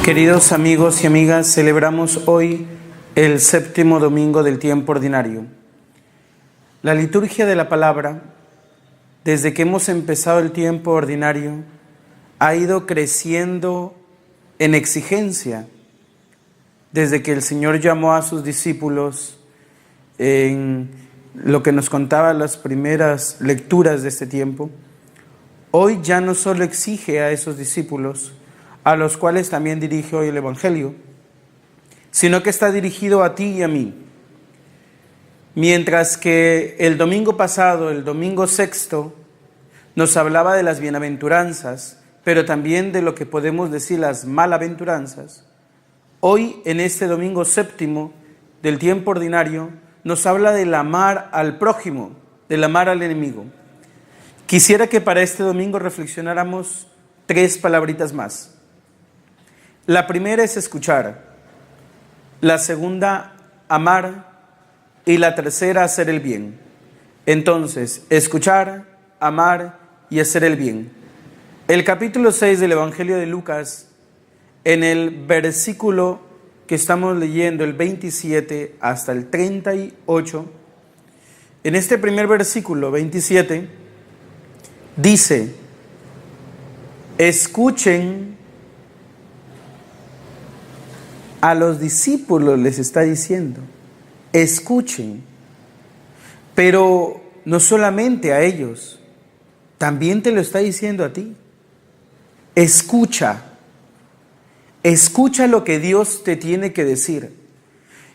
Queridos amigos y amigas, celebramos hoy el séptimo domingo del tiempo ordinario. La liturgia de la palabra, desde que hemos empezado el tiempo ordinario, ha ido creciendo en exigencia. Desde que el Señor llamó a sus discípulos, en lo que nos contaba las primeras lecturas de este tiempo, hoy ya no solo exige a esos discípulos, a los cuales también dirige hoy el Evangelio, sino que está dirigido a ti y a mí. Mientras que el domingo pasado, el domingo sexto, nos hablaba de las bienaventuranzas, pero también de lo que podemos decir las malaventuranzas, hoy en este domingo séptimo del tiempo ordinario nos habla del amar al prójimo, del amar al enemigo. Quisiera que para este domingo reflexionáramos 3 palabritas más. La primera es escuchar, la segunda, amar, y la tercera, hacer el bien. Entonces, escuchar, amar y hacer el bien. El capítulo 6 del Evangelio de Lucas, en el versículo que estamos leyendo, el 27 hasta el 38, en este primer versículo, 27, dice: escuchen. A los discípulos les está diciendo, escuchen, pero no solamente a ellos, también te lo está diciendo a ti. Escucha lo que Dios te tiene que decir.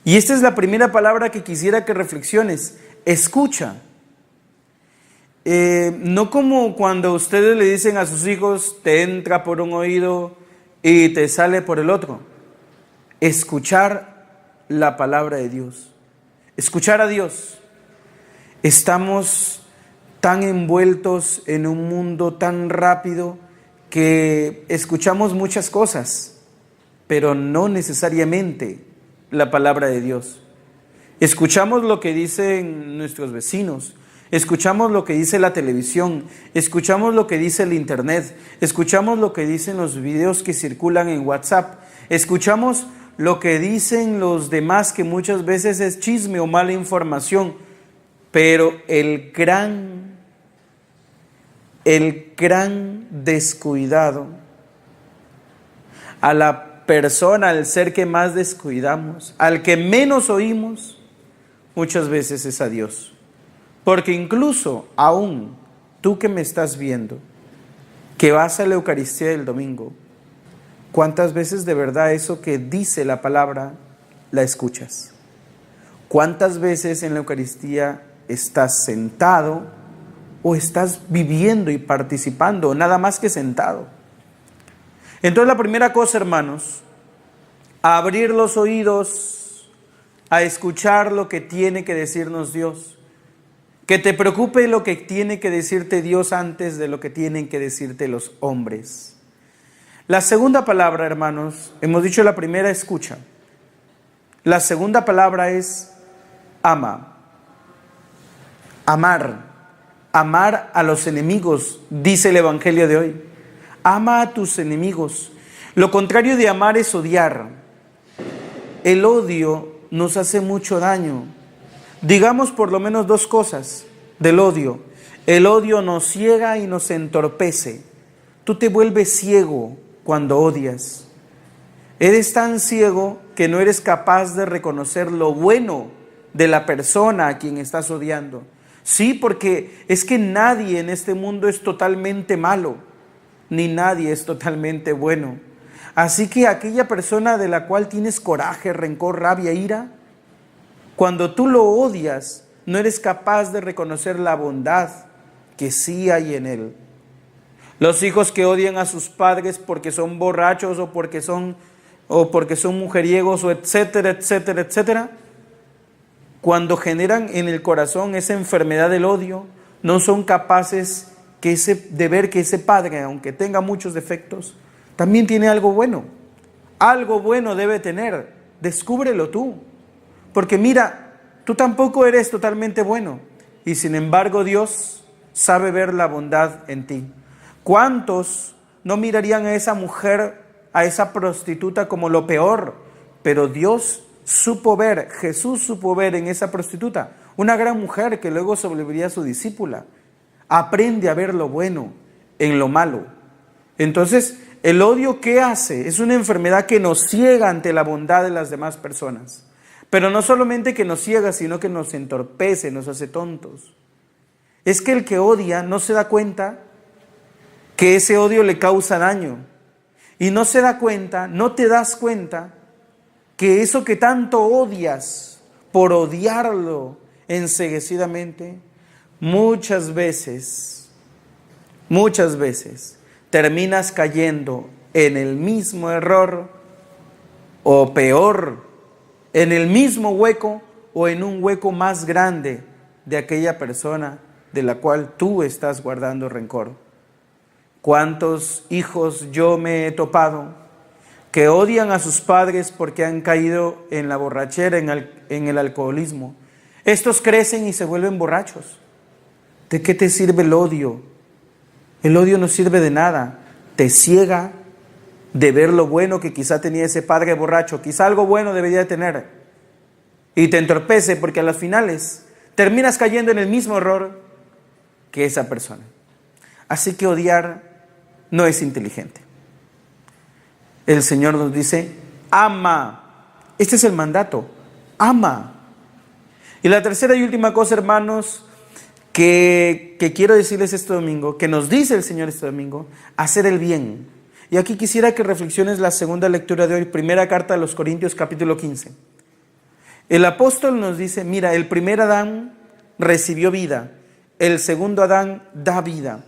Y esta es la primera palabra que quisiera que reflexiones, escucha. No como cuando ustedes le dicen a sus hijos, te entra por un oído y te sale por el otro. Escuchar la palabra de Dios, escuchar a Dios. Estamos tan envueltos en un mundo tan rápido que escuchamos muchas cosas, pero no necesariamente la palabra de Dios. Escuchamos lo que dicen nuestros vecinos, escuchamos lo que dice la televisión, escuchamos lo que dice el internet, escuchamos lo que dicen los videos que circulan en WhatsApp, escuchamos lo que dicen los demás, que muchas veces es chisme o mala información, pero el gran descuidado, a la persona, al ser que más descuidamos, al que menos oímos, muchas veces es a Dios. Porque incluso aún tú que me estás viendo, que vas a la Eucaristía del domingo, ¿cuántas veces de verdad eso que dice la palabra la escuchas? ¿Cuántas veces en la Eucaristía estás sentado o estás viviendo y participando, nada más que sentado? Entonces la primera cosa, hermanos, a abrir los oídos, a escuchar lo que tiene que decirnos Dios. Que te preocupe lo que tiene que decirte Dios antes de lo que tienen que decirte los hombres. La segunda palabra, hermanos, hemos dicho la primera, escucha. La segunda palabra es ama. Amar a los enemigos, dice el Evangelio de hoy. Ama a tus enemigos. Lo contrario de amar es odiar. El odio nos hace mucho daño. Digamos por lo menos 2 cosas del odio. El odio nos ciega y nos entorpece. Tú te vuelves ciego cuando odias. Eres tan ciego que no eres capaz de reconocer lo bueno de la persona a quien estás odiando. Sí, porque es que nadie en este mundo es totalmente malo, ni nadie es totalmente bueno. Así que aquella persona de la cual tienes coraje, rencor, rabia, ira, cuando tú lo odias, no eres capaz de reconocer la bondad que sí hay en él. Los hijos que odian a sus padres porque son borrachos o porque son mujeriegos o etcétera, etcétera, etcétera, cuando generan en el corazón esa enfermedad del odio, no son capaces de ver que ese padre, aunque tenga muchos defectos, también tiene algo bueno. Algo bueno debe tener. Descúbrelo tú. Porque mira, tú tampoco eres totalmente bueno. Y sin embargo Dios sabe ver la bondad en ti. ¿Cuántos no mirarían a esa mujer a esa prostituta como lo peor, pero Dios supo ver, Jesús supo ver en esa prostituta una gran mujer que luego se volvería su discípula. Aprende a ver lo bueno en lo malo. Entonces, el odio, ¿qué hace? Es una enfermedad que nos ciega ante la bondad de las demás personas. Pero no solamente que nos ciega, sino que nos entorpece, nos hace tontos. Es que el que odia no se da cuenta que ese odio le causa daño. Y no se da cuenta, no te das cuenta que eso que tanto odias, por odiarlo enceguecidamente, muchas veces, terminas cayendo en el mismo error o peor, en el mismo hueco o en un hueco más grande de aquella persona de la cual tú estás guardando rencor. ¿Cuántos hijos yo me he topado que odian a sus padres porque han caído en la borrachera, en el alcoholismo? Estos crecen y se vuelven borrachos. ¿De qué te sirve el odio? El odio no sirve de nada. Te ciega de ver lo bueno que quizá tenía ese padre borracho. Quizá algo bueno debería de tener. Y te entorpece porque a las finales terminas cayendo en el mismo error que esa persona. Así que odiar no es inteligente. El Señor nos dice, ama. Este es el mandato, ama. Y la tercera y última cosa, hermanos, que quiero decirles este domingo, que nos dice el Señor este domingo, hacer el bien. Y aquí quisiera que reflexiones la segunda lectura de hoy, primera carta a los Corintios, capítulo 15. El apóstol nos dice, mira, el primer Adán recibió vida, el segundo Adán da vida.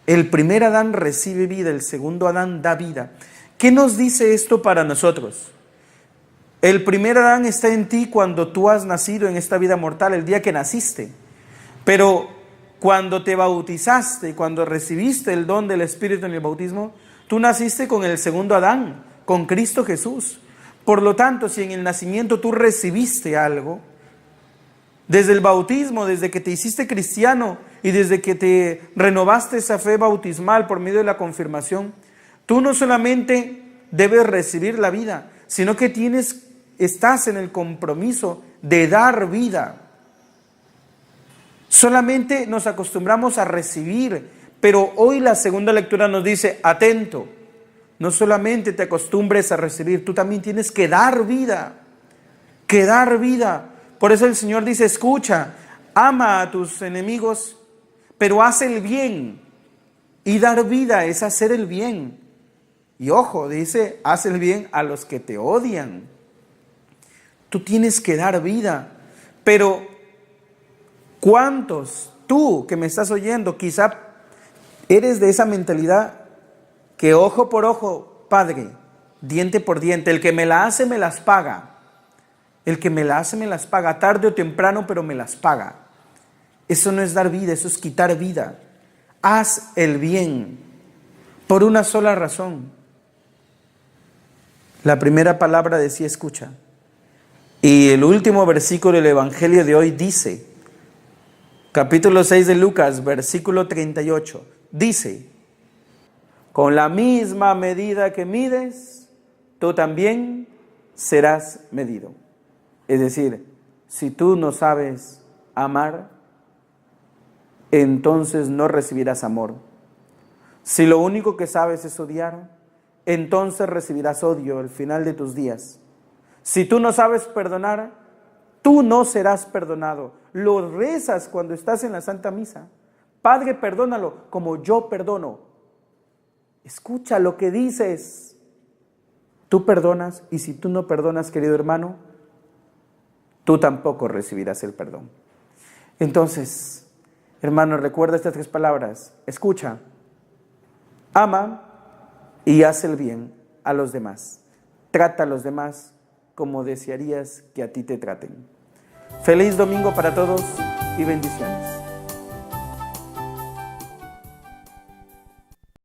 El primer Adán recibe vida, el segundo Adán da vida. ¿Qué nos dice esto para nosotros? El primer Adán está en ti cuando tú has nacido en esta vida mortal, el día que naciste. Pero cuando te bautizaste, cuando recibiste el don del Espíritu en el bautismo, tú naciste con el segundo Adán, con Cristo Jesús. Por lo tanto, si en el nacimiento tú recibiste algo, desde el bautismo, desde que te hiciste cristiano y desde que te renovaste esa fe bautismal por medio de la confirmación, tú no solamente debes recibir la vida, sino que estás en el compromiso de dar vida. Solamente nos acostumbramos a recibir, pero hoy la segunda lectura nos dice, atento, no solamente te acostumbres a recibir, tú también tienes que dar vida, Por eso el Señor dice, escucha, ama a tus enemigos, pero haz el bien. Y dar vida es hacer el bien. Y ojo, dice, haz el bien a los que te odian. Tú tienes que dar vida. Pero, ¿cuántos, tú que me estás oyendo, quizá eres de esa mentalidad que ojo por ojo, padre, diente por diente, el que me la hace me las paga? El que me la hace me las paga, tarde o temprano, pero me las paga. Eso no es dar vida, eso es quitar vida. Haz el bien por una sola razón. La primera palabra decía escucha. Y el último versículo del Evangelio de hoy dice, capítulo 6 de Lucas, versículo 38, dice, con la misma medida que mides, tú también serás medido. Es decir, si tú no sabes amar, entonces no recibirás amor. Si lo único que sabes es odiar, entonces recibirás odio al final de tus días. Si tú no sabes perdonar, tú no serás perdonado. Lo rezas cuando estás en la Santa Misa. Padre, perdónalo como yo perdono. Escucha lo que dices. Tú perdonas, y si tú no perdonas, querido hermano, tú tampoco recibirás el perdón. Entonces, hermano, recuerda estas 3 palabras. Escucha, ama y haz el bien a los demás. Trata a los demás como desearías que a ti te traten. Feliz domingo para todos y bendiciones.